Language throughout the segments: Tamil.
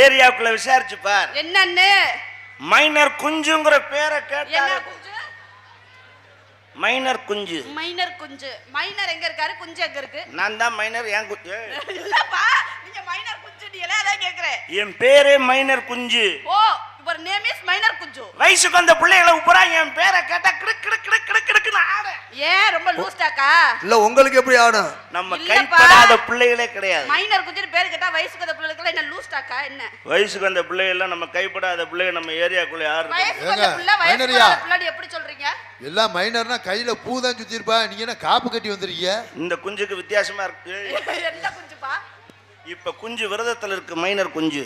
ஏரியாவுக்குள்ள விசாரிச்சு பார். என்னன்னு? மைனர் குஞ்சுங்கிற பேரை கேட்டா. மைனர் குஞ்சு. மைனர் குஞ்சு. மைனர் எங்க இருக்காரு, குஞ்சு எங்க இருக்கு? நான் தான் மைனர். ஏன் குஞ்சு இல்லப்பா, நீங்க மைனர் குஞ்சு நீங்களே அதான் கேக்குறேன். என் பேரே மைனர் குஞ்சு. ஓ, யுவர் நேம் இஸ் மைனர் குஞ்சு. வயசுக்கு வந்த பிள்ளைகளை உப்புறா என் பேரை கேட்டா கிடக் கிடக் கிடக் கிடக் கிடக்குன்னு ஆட. ஏன் ரொம்ப லூஸ்டாக்கா? இல்ல உங்களுக்கு எப்படி ஆடும்? நம்ம கைப்படாத பிள்ளைகளே கிடையாது. மைனர் குஞ்சு பேர் கேட்டா வயசுக்கு வந்த பிள்ளைகளுக்கு என்ன லூஸ்டாக்கா என்ன? வயசுக்கு வந்த பிள்ளைகள் நம்ம கைப்படாத பிள்ளைகள் நம்ம ஏரியாக்குள்ள யாரு? வயசுக்கு வந்த பிள்ளை வயசுக்கு வந்த பிள்ளை எப்படி சொல்றீங்க? எல்லாம் மைனர்னா கையில பூ தான் சுத்தி இருப்பா, நீங்க என்ன காப்பு கட்டி வந்திருக்கீங்க? இந்த குஞ்சுக்கு வித்தியாசமா இருக்கு. என்ன குஞ்சுப்பா? இப்ப குஞ்சு விரதத்துல இருக்கு, மைனர் குஞ்சு.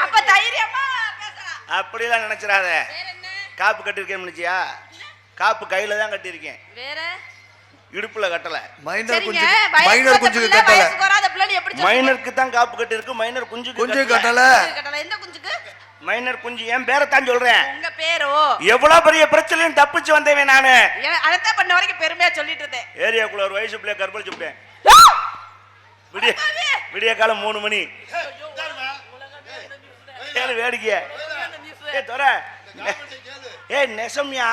அப்ப தைரியமா பேசலாம். அப்படிலாம் நினைச்சிராத. வேற என்ன? காப்பு கட்டிருக்கேன் நினைச்சியா? காப்பு கையில தான் கட்டியிருக்கேன், வேற இடுப்புல கட்டல. மைனர் குஞ்சு, மைனர் குஞ்சுக்கு கட்டல. வயசுக்கு வராத பிள்ளை எப்படி சொல்றீங்க? மைனருக்கு தான் காப்பு கட்டி இருக்கு, மைனர் குஞ்சுக்கு குஞ்சு கட்டல. எந்த குஞ்சுக்கு? மைனர் குஞ்சு. என் பேரை தான் சொல்றேன். உங்க பேரோ? எவ்வளவு பெரிய பிரச்சனையும் தப்பிச்சு வந்தேன் நானு. அதத்தான் பண்ண வரைக்கும் பெருமையா சொல்லிட்டு இருந்தேன். ஏரியாக்குள்ள ஒரு வயசு பிள்ளைய கற்பழிச்சு விட்டேன். விடிய காலம் 3 மணி. வேடிக்கைய நெசம்யா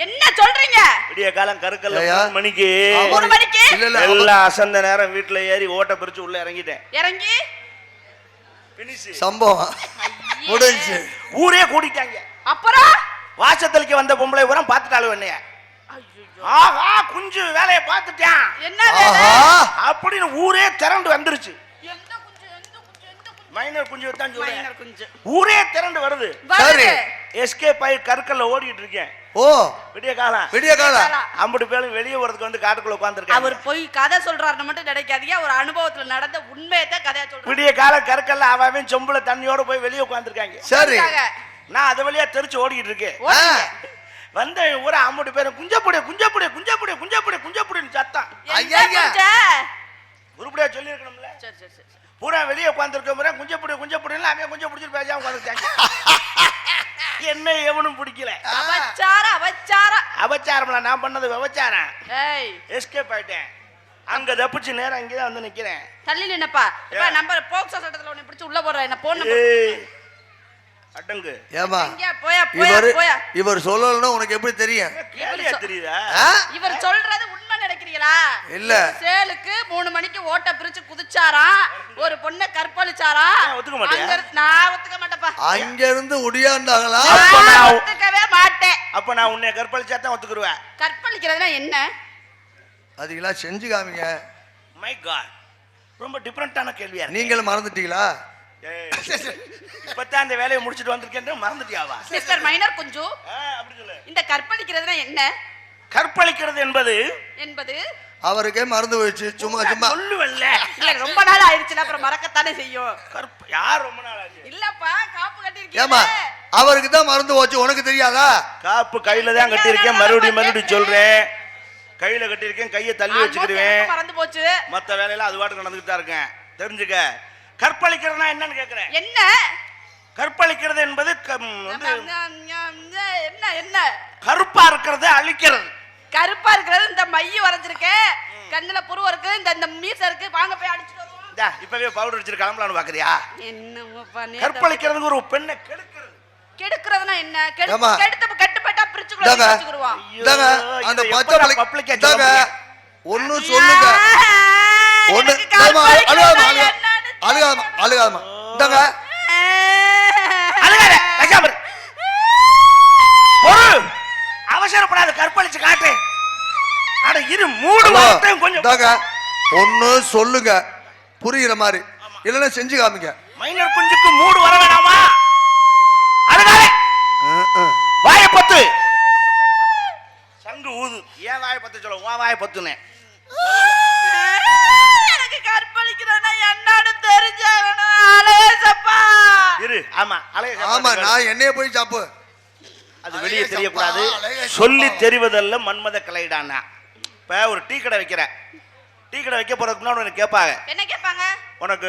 என்ன சொல்றீங்க? விடிய காலம் கருக்கல்ல 3 மணிக்கு எல்லாம் அசந்த நேரம் வீட்டுல ஏறி ஓட்ட பிரிச்சு உள்ள இறங்கிட்டேன். இறங்கி சம்பவம் முடிஞ்சு ஊரே கூட்டிட்டாங்க. அப்புறம் வாசத்தலுக்கு வந்த பொம்பளை பூரா பாத்துட்டாலும் என்னைய. ஆஹா, குஞ்சு வேலையை பார்த்துட்டான் என்ன வேலை அப்படின்னு ஊரே திரண்டு வந்துருச்சு. எந்த குஞ்சு? எந்த குஞ்சு? எந்த குஞ்சு? மைனர் குஞ்சு தான் சொல்றேன். மைனர் குஞ்சு. ஊரே திரண்டு வருது. சரி, எஸ்கேப் ஆகி கற்கல்ல ஓடிட்டு இருக்கேன். ஓ விடிய காலம். விடிய காலம். அம்புட்டு பேரும் வெளியே வரதுக்கு வந்து காட்டுக்குள்ள உட்கார்ந்துருக்காங்க. அவர் போய் கதை சொல்றாருன்னு மட்டும் நினைக்காதீங்க, ஒரு அனுபவத்துல நடந்த உண்மையத்தை கதையா சொல்றாரு. விடிய காலம் கற்கல்ல அவன் சொம்புல தண்ணியோட போய் வெளியே உட்கார்ந்துருக்காங்க. சரி, நான் அது வழியா தெரிச்சு ஓடிட்டு இருக்கேன். வந்த ஊரா அம்புட்டு பேரும் குஞ்சப்படி குஞ்சப்படி குஞ்சப்படி குஞ்சப்படி குஞ்சப்படின்னு சத்தம். உருப்படியா சொல்லி இருக்கணும்ல. சரி சரி சரி. பூரா வெளியே உட்கார்ந்துருக்க குஞ்சப்படி குஞ்சப்படின்னு அவன் கொஞ்சம் பிடிச்சிட்டு பேசாம உட்காந்துருக்காங்க. என்ன எவனும் பிடிக்கல. அபச்சாரம்ல நான் பண்ணது விபச்சாரம். எஸ்கேப் ஆயிட்டேன். அங்க தப்பிச்சு நேரம் இங்கதான் வந்து நிக்கிறேன். தள்ளி நின்னப்பா. இப்ப நம்ம போக்சோ சட்டத்துல உன்னை பிடிச்சு உள்ள போடுறேன். என்ன போன் அடங்கு. ஏமா போயா போயா போயா. இவர் சொல்லலன்னா உனக்கு எப்படி தெரியும்? தெரியுதா? இவர் சொல்றது உண்மை நினைக்கிறீங்களா? இல்ல, சேலுக்கு 3 மணிக்கு ஓட்ட பிரிச்சு குதிச்சாராம், ஒரு பொண்ணை கற்பழிச்சாரா. ஒத்துக்க மாட்டேன். நான் ஒத்துக்க மாட்டேப்பா. அங்க இருந்து ஒடியாண்டாங்களா? ஒத்துக்கவே மாட்டேன். அப்ப நான் உன்னை கற்பழிச்சா தான் ஒத்துக்குருவேன். கற்பழிக்கிறதுனா என்ன? அதுக்கெல்லாம் செஞ்சு காமிங்க. மை காட், ரொம்ப டிஃபரெண்டான கேள்வியா. நீங்களும் மறந்துட்டீங்களா? இப்பதான் அந்த வேலையை முடிச்சிட்டு வந்திருக்கேன். மறந்துட்டியாவா? மிஸ்டர் மைனர் குஞ்சு, அப்படி சொல்லு. இந்த கற்பழிக்கிறதுனா என்ன? கற்பழிக்கிறது என்பது அவருக்கே மறந்து போயிடுச்சு. சும்மா சும்மா சொல்லுவல்ல. இல்ல, ரொம்ப நாள் ஆயிடுச்சுல, அப்புறம் மறக்கத்தானே செய்யும். யார் ரொம்ப நாள் ஆச்சு? இல்லப்பா, காப்பு கட்டிருக்கீங்க. ஏமா அவருக்கு தான் மறந்து போச்சு, உனக்கு தெரியாதா? காப்பு கையில தான் கட்டியிருக்கேன். மறுபடியும் சொல்றேன், கையில கட்டியிருக்கேன். கையை தள்ளி வச்சுக்கிடுவேன். மறந்து போச்சு. மத்த வேலையில அது பாட்டுக்கு நடந்துகிட்டு தான் இருக்கேன். தெரிஞ்சுக்க. கற்பழிக்கிறதுனா என்னன்னு கேக்குறேன். என்ன கற்பழிக்கிறது என்பது என்ன என்ன? கருப்பா இருக்கிறத அழிக்கிறது. கருப்பா இருக்கிறது இந்த மைய வரைஞ்சிருக்கு, கண்ணுல புருவம் இருக்கு, இந்த மீச இருக்கு. வாங்க போய் அடிச்சிட்டு வருவோம். இப்பவே பவுடர் அடிச்சிட்டு கிளம்பலான்னு பாக்குறியா? என்னப்பா கற்பழிக்கிறதுக்கு ஒரு பெண்ணை கெடுக்கிறது. கெடுக்கிறதுனா என்ன? கெடுத்து கெட்டுப்பட்டா பிரிச்சுக்குள்ள வச்சுக்குருவான். அந்த பச்சை பப்ளிக்கா தாங்க ஒன்னு சொல்லுங்க. ஒன்னு அழுகாம அழுகாம இந்தாங்க. அவசரப்படாத, கற்பழிச்சு காட்டு. அட இரு, மூடு வார்த்தையும் கொஞ்சம் ஒன்னு சொல்லுங்க புரியுற மாதிரி, இல்லன்னா செஞ்சு காமிங்க. மைனர் குஞ்சுக்கு மூடு வர வேணாமா? அழுகாதே, வாயை பத்து. சங்கு ஊது. ஏன் வாயை பத்து சொல்ல? உன் வாயை பத்துனே. எனக்கு கற்பழிக்கிறனா என்னன்னு தெரிஞ்சாகணும். அழகேசப்பா இரு. ஆமா அழகேசப்பா. ஆமா, நான் என்னைய போய் சாப்பு. அது வெளியே தெரியக்கூடாது. சொல்லி தெரிவதல்ல மன்மத கலைடானா. இப்ப ஒரு டீ கடை வைக்கிற, டீ கடை வைக்க போறதுக்கு முன்னாடி உனக்கு கேட்பாங்க. என்ன கேட்பாங்க? உனக்கு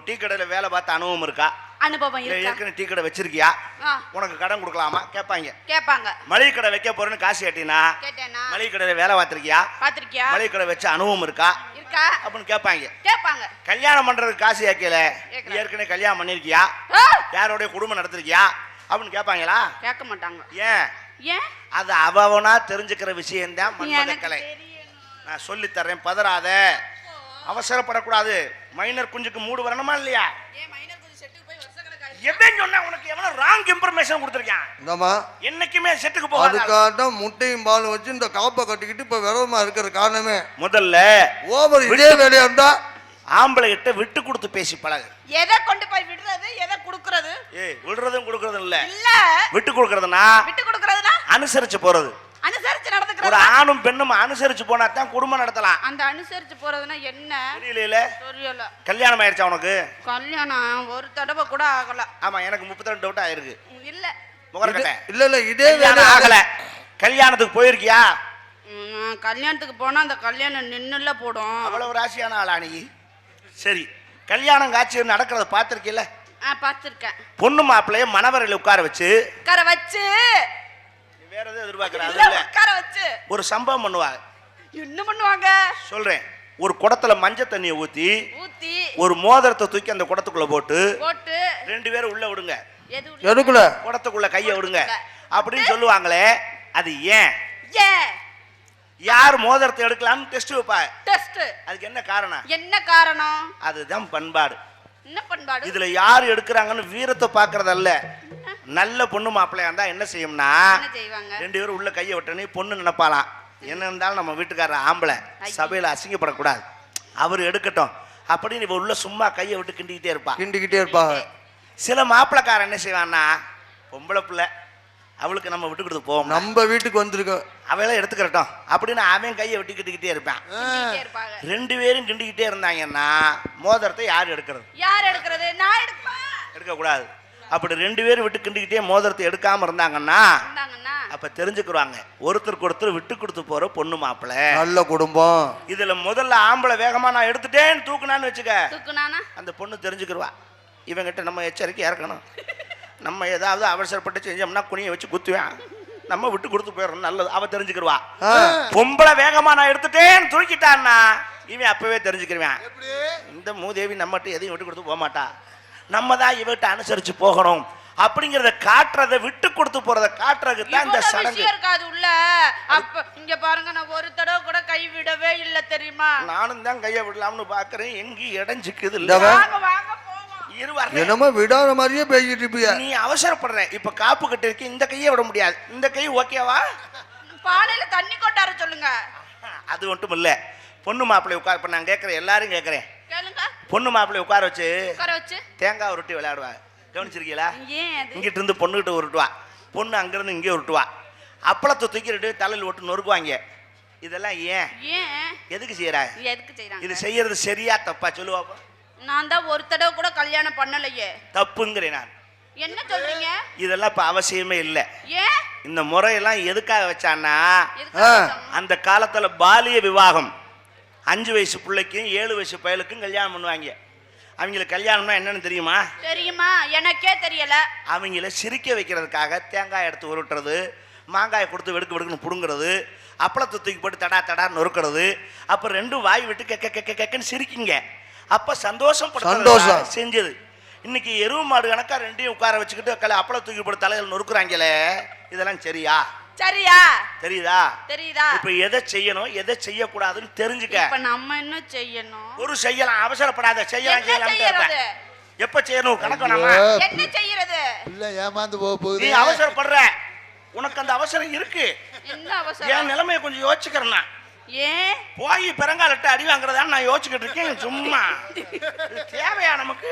டீ கடையில வேலை பார்த்த அனுபவம் இருக்கா? அனுபவம் இல்ல இருக்கா? ஏற்கனவே டீ கடை வச்சிருக்கியா? ஆ, உனக்கு கடன் கொடுக்கலாமா கேட்பாங்க. கேட்பாங்க. மளிகை கடை வைக்க போறேன்னு காசு கேட்டினா கேட்டேனா? மளிகை கடையில வேலை பார்த்திருக்கியா? பாத்திருக்கியா? மளிகை கடை வச்ச அனுபவம் இருக்கா இருக்கா அப்படின்னு கேட்பாங்க. கேட்பாங்க. கல்யாணம் பண்றதுக்கு காசு கேட்கல, கேட்கல. ஏற்கனவே கல்யாணம் பண்ணிருக்கியா, ஆ, யாரோடைய குடும்பம் நடத்திருக்கியா அப்படின்னு கேட்பாங்களா? கேட்க மாட்டாங்க. ஏன்? ஏன்? அது அவனா தெரிஞ்சுக்கிற விஷயம்தான் மன்மத எனக்கு கலை. தெரியணும். நான் சொல்லி தர்றேன், பதறாத, அவசரப்படக்கூடாது. மைனர் குஞ்சுக்கு மூடு வரணுமா இல்லையா? ஏன் மைனர் கொஞ்சம் செட்டுக்கு போய் வருஷக்கணக்காக எவன் சொன்னா உனக்கு எவனும் ராங் இன்ஃபர்மேஷன் கொடுத்துருக்கான்? இந்தாம்மா என்னைக்குமே செட்டுக்கு போகாத. அதுக்காக தான் முட்டையும் பாலும் வச்சு இந்த காப்பை கட்டிக்கிட்டு இப்ப விரதமா இருக்கிற காரணமே. முதல்ல ஓவர் இதே வேலையா இருந்தா ஆம்பளை கிட்ட விட்டு கொடுத்து பேசி பழகு. எதை கொண்டு போய் விடுறது, எதை குடுக்குறது? ஏய், விடுறதும் கொடுக்கறதும் இல்ல. இல்ல, விட்டு கொடுக்கறதுனா விட்டு கொடுக்கறதுனா அனுசரிச்சு போறது. அனுசரிச்சு ஒரு நடந்துக்கிறது. ஆணும் பெண்ணும் அனுசரிச்சு போனா தான் குடும்பம் நடத்தலாம். அந்த அனுசரிச்சு போறதுனா என்ன? புரியல? தெரியல. கல்யாணம் ஆயிடுச்சா உனக்கு? கல்யாணம் ஒரு தடவை கூட ஆகல. ஆமா, எனக்கு 32 டவுட் ஆயிருக்கு. இல்ல, முகரக்கட்டை. இல்ல இல்ல இதே வேலை கல்யாணம் ஆகல. கல்யாணத்துக்கு போயிருக்கியா? நான் கல்யாணத்துக்கு போனா அந்த கல்யாணம் நின்னுல போடும். அவ்வளவு ராசியான ஆளா நீ? சரி, கல்யாணம் காட்சி நடக்கிறத பாத்திருக்கீல்ல? பாத்திருக்கேன். பொண்ணு மாப்பிள்ளைய மணவரையில உட்கார வச்சு உட்கார வச்சு வேற எதுவும் எதிர்பார்க்கறாங்க இல்ல, இல்ல, உட்கார வச்சு ஒரு சம்பவம் பண்ணுவாங்க. என்ன பண்ணுவாங்க சொல்றேன். ஒரு குடத்துல மஞ்சள் தண்ணியை ஊத்தி ஊத்தி ஒரு மோதிரத்தை தூக்கி அந்த குடத்துக்குள்ள போட்டு போட்டு 2 பேரும் உள்ள விடுங்க, எது எதுக்குள்ள குடத்துக்குள்ள கையை விடுங்க அப்படின்னு சொல்லுவாங்களே, அது ஏன்? ஏன்? யார் மோதிரத்தை எடுக்கலாம்னு டெஸ்ட் வைப்பாங்க. டெஸ்ட். அதுக்கு என்ன காரணம்? என்ன காரணம்? அதுதான் பண்பாடு. என்ன பண்பாடு? இதுல யார் எடுக்கிறாங்கன்னு வீரத்தை பாக்குறதல்ல. நல்ல பொண்ணு மாப்பிள்ளையா இருந்தா என்ன செய்யும்னா, என்ன செய்வாங்க? 2 பேரும் உள்ள கையை விட்டனே பொண்ணு நினைப்பாலாம், என்ன இருந்தாலும் நம்ம வீட்டுக்காரர் ஆம்பளை சபையில அசிங்கப்படக்கூடாது, அவர் எடுக்கட்டும் அப்படின்னு இவ உள்ள சும்மா கையை விட்டு கிண்டிக்கிட்டே இருப்பா. கிண்டிக்கிட்டே இருப்பாங்க. சில மாப்பிள்ளைக்காரன் என்ன செய்வான்னா, பொம்பளை பிள்ளை அவளுக்கு நம்ம விட்டு கொடுத்து போவோம், நம்ம வீட்டுக்கு வந்திருக்கோம், அவெல்லாம் எடுத்துக்கிறட்டும் அப்படின்னு அவன் கையை விட்டு கிட்டிக்கிட்டே இருப்பான். கிண்டிக்கிட்டே இருப்பாங்க. 2 பேரும் கிண்டிக்கிட்டே இருந்தாங்கன்னா மோதிரத்தை யார் எடுக்கிறது? யார் எடுக்கிறது? நான் எடுப்பேன். எடுக்கக்கூடாது. அப்படி 2 பேரும் விட்டு கிண்டிக்கிட்டே மோதிரத்தை எடுக்காம இருந்தாங்கன்னா அப்ப தெரிஞ்சுக்குவாங்க, ஒருத்தருக்கு ஒருத்தர் விட்டு கொடுத்து போற பொண்ணு மாப்பிள்ளை நல்ல குடும்பம். இதுல முதல்ல ஆம்பளை வேகமா நான் எடுத்துட்டேன்னு தூக்குனான்னு வச்சுக்க, தூக்குனானா அந்த பொண்ணு தெரிஞ்சுக்கிருவா, இவங்கிட்ட நம்ம எச்சரிக்கையா இருக்கணும், நம்ம ஏதாவது அவசரப்பட்டு செஞ்சோம்னா குனியை வச்சு குத்துவேன், நம்ம விட்டு கொடுத்து போயிடணும், நல்லது. அவ தெரிஞ்சுக்கிருவா. பொம்பளை வேகமா நான் எடுத்துட்டேன்னு தூக்கிட்டான்னா இவன் அப்பவே தெரிஞ்சுக்கிருவேன், இந்த மூதேவி நம்மகிட்ட எதையும் விட்டு கொடுத்து போக மாட்டா, நம்ம தான் இவட்ட அனுசரிச்சு போகணும் அப்படிங்கறத காட்டுறத, விட்டு கொடுத்து போறத காட்டுறதுக்கு தான் இந்த சடங்கு. இருக்காது உள்ள. அப்ப இங்க பாருங்க, நான் ஒரு தடவை கூட கை விடவே இல்ல தெரியுமா? நானும் தான் கையை விடலாம்னு பாக்குறேன், எங்க இடைஞ்சுக்குது இல்ல. வாங்க வாங்க போவோம். என்னமோ விடாத மாதிரியே பேசிட்டு இருப்பியா? நீ அவசரப்படுற. இப்ப காப்பு கட்டு இருக்கு, இந்த கையை விட முடியாது, இந்த கை ஓகேவா? பானையில தண்ணி கொண்டார சொல்லுங்க. அது மட்டும் இல்ல, பொண்ணு மாப்பிள்ளை உட்கார, இப்ப நான் கேட்கறேன், எல்லாரும் கேட்கறேன், கேளுங்க. பொண்ணு மாப்பிள்ளை உட்கார வச்சு தேங்காய் உருட்டி விளையாடுவாங்க, கவனிச்சிருக்கீங்களா? இங்கிட்டு இருந்து பொண்ணுகிட்ட உருட்டுவா, பொண்ணு அங்கிருந்து இங்கே உருட்டுவா, அப்பளத்தை தூக்கிட்டு தலையில் ஓட்டு நொறுக்குவாங்க. இதெல்லாம் ஏன் எதுக்கு செய்யறாங்க? இது செய்யறது சரியா தப்பா சொல்லுவா? நான் தான் ஒரு தடவை கூட கல்யாணம் பண்ணலையே. தப்புங்கிறேன் நான். என்ன சொல்றீங்க? இதெல்லாம் இப்ப அவசியமே இல்லை. ஏன் இந்த முறையெல்லாம் எதுக்காக வச்சான்னா, அந்த காலத்துல பாலிய விவாகம் 5 வயசு பிள்ளைக்கும் 7 வயசு பயலுக்கும் கல்யாணம் பண்ணுவாங்க. அவங்களுக்கு கல்யாணம்னா என்னன்னு தெரியுமா? தெரியுமா? எனக்கே தெரியல. அவங்கள சிரிக்க வைக்கிறதுக்காக தேங்காய் எடுத்து உருட்டுறது, மாங்காயை கொடுத்து வெடுக்கு வெடுக்குன்னு புடுங்கிறது, அப்பளத்தை தூக்கி போட்டு தடா தடா நொறுக்கிறது, அப்ப 2 வாய் விட்டு கெக்கன்னு சிரிக்குங்க, அப்ப சந்தோஷம் செஞ்சது. இன்னைக்கு எருவு மாடு கணக்கா 2ஐயும் உட்கார வச்சுக்கிட்டு அப்பள தூக்கி போட்டு தலையில் நொறுக்குறாங்களே, இதெல்லாம் சரியா? சரியா? தெரியுதா? தெரியுதா? இப்ப எதை செய்யணும் எதை செய்யக்கூடாதுன்னு தெரிஞ்சுக்க. இப்ப நம்ம என்ன செய்யணும்? ஒரு செய்யலாம், அவசரப்படாத, செய்யலாம். எப்ப செய்யணும் கணக்கு நம்ம என்ன செய்யறது? இல்ல ஏமாந்து போகுது. நீ அவசரப்படுற, உனக்கு அந்த அவசரம் இருக்கு. என்ன அவசரம்? என் நிலைமையை கொஞ்சம் யோசிச்சுக்கிறேன்னா, ஏன் போய் பிறங்காலிட்ட அடி வாங்குறதா நான் யோசிச்சுக்கிட்டு இருக்கேன். சும்மா தேவையா நமக்கு?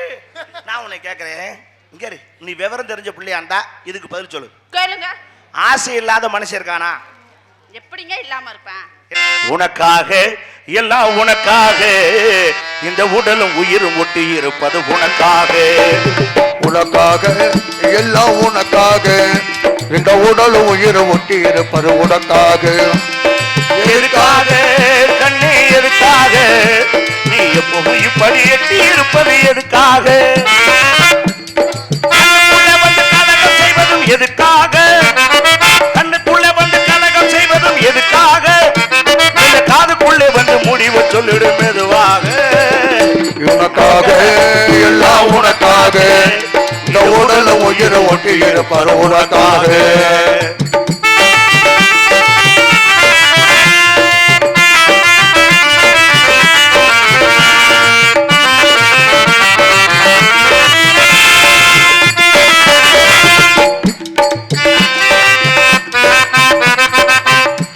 நான் உன்னை கேட்கிறேன், இங்க நீ விவரம் தெரிஞ்ச பிள்ளையாண்டா இதுக்கு பதில் சொல்லு. கேளுங்க. ஆசை இல்லாத மனுஷன் இருக்கானா? எப்படிங்க இல்லாம இருப்பேன்? உனக்காக எல்லாம் உனக்காக, இந்த உடலும் உயிரும் ஒட்டி இருப்பது உனக்காக. உனக்காக எல்லாம் உனக்காக, இந்த உடலும் உயிரும் ஒட்டி இருப்பது உனக்காக. எதுக்காக கண்ணே எதுக்காக, எதுக்காக நீ எப்பவும் இப்படி எட்டி இருப்பது எதுக்காக கண்ணுக்குள்ளே வந்து கலகம் செய்வதும் எதுக்காக கண்ணுக்குள்ளே வந்து கலகம் செய்வதும் எதுக்காக இந்த காதுக்குள்ளே வந்து முடிவு சொல்லிடும் மெதுவாக உனக்காக எல்லாம் உனக்காக இந்த உடல உயிரை ஒட்டி இருப்பார் உனக்காக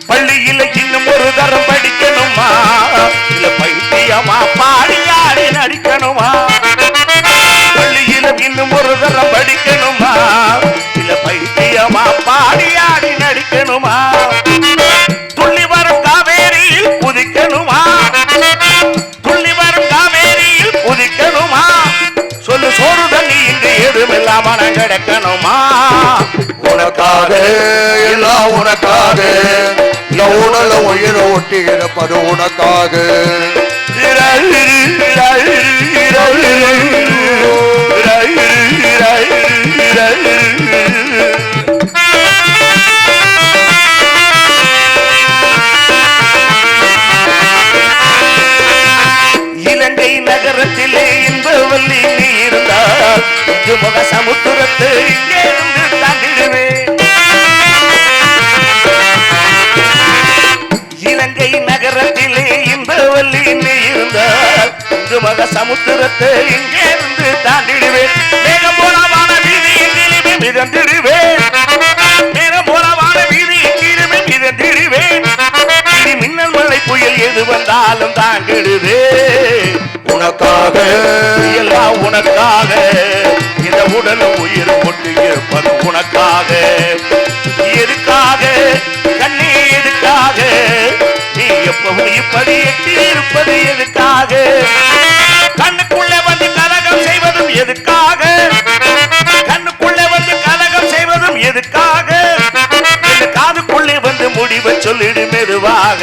பள்ளியில இன்னும் ஒரு தரம் படிக்கணுமா இல்ல பைத்தியமா பாடி ஆடி நடிக்கணுமா பள்ளியில இன்னும் ஒரு தரம் படிக்கணுமா இல்ல பைத்தியமா பாடி ஆடி நடிக்கணுமா துள்ளி வரும் காவேரியில் குதிக்கணுமா துள்ளி வரும் காவேரியில் குதிக்கணுமா சொல்லு சோறு தண்ணி இங்கு எதுமில்லாம நான் கிடக்கணுமா உனக்காக எல்லாம் உனக்காக இந்த உடல உயிரை ஒட்டி இருப்பது உனக்காக இலங்கை நகரத்திலே இன்பவல்லி நீ இருந்தால் முக சமுத்திரத்தை இங்கே இருந்து தாண்டிடுவேன் இலங்கை நகரத்திலே இன்பவல்லி நீ இருந்தால் மக சமுத்திரத்தை இங்கே இருந்து தாண்டிடுவேன் மேகம் போலவான வீதி எங்கிலுமே மிதந்திடுவேன் மேகம் போலவான வீதி எங்கிலுமே மிதந்திடுவேன் இடி மின்னல் மழை புயல் எது வந்தாலும் தாங்கிடுவே உனக்காக எல்லாம் உனக்காக இந்த உடல் உயிர் கொண்டு இருப்பது உனக்காக எதுக்காக கண்ணே எதுக்காக நீ எப்பவும் இப்படி எட்டி இருப்பது எதுக்காக கண்ணுக்குள்ளே வந்து கலகம் செய்வதும் எதுக்காக கண்ணுக்குள்ளே வந்து கலகம் செய்வதும் எதுக்காக இந்த காதுக்குள்ளே வந்து முடிவை சொல்லிடு மெதுவாக